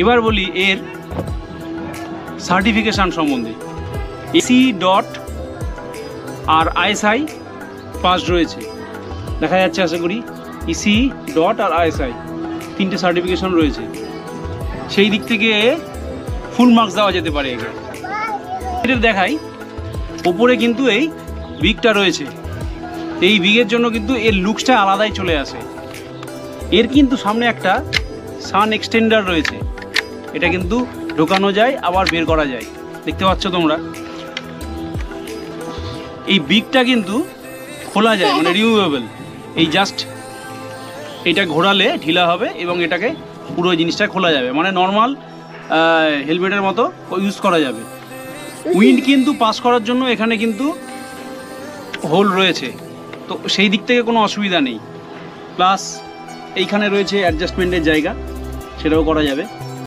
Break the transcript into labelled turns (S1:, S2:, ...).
S1: এবার বলি এর সার্টিফিকেশান সম্বন্ধে। এসি ডট আর আইএসআই পাস রয়েছে, দেখা যাচ্ছে আশা করি। ইসি ডট আর আইএসআই তিনটে সার্টিফিকেশান রয়েছে, সেই দিক থেকে ফুল মার্কস দেওয়া যেতে পারে একে। এটা দেখাই, ওপরে কিন্তু এই বিগটা রয়েছে, এই বিগের জন্য কিন্তু এর লুকসটা আলাদাই চলে আসে। এর কিন্তু সামনে একটা সান এক্সটেন্ডার রয়েছে, এটা কিন্তু ঢোকানো যায় আবার বের করা যায়, দেখতে পাচ্ছ তোমরা। এই বিগটা কিন্তু খোলা যায়, মানে রিমুভেবল। এই জাস্ট এটা ঘোরালে ঢিলা হবে এবং এটাকে পুরো জিনিসটা খোলা যাবে, মানে নর্মাল হেলমেটের মতো ইউজ করা যাবে। উইন্ড কিন্তু পাস করার জন্য এখানে কিন্তু হোল রয়েছে, তো সেই দিক থেকে কোনো অসুবিধা নেই। প্লাস এইখানে রয়েছে অ্যাডজাস্টমেন্টের জায়গা, সেটাও করা যাবে।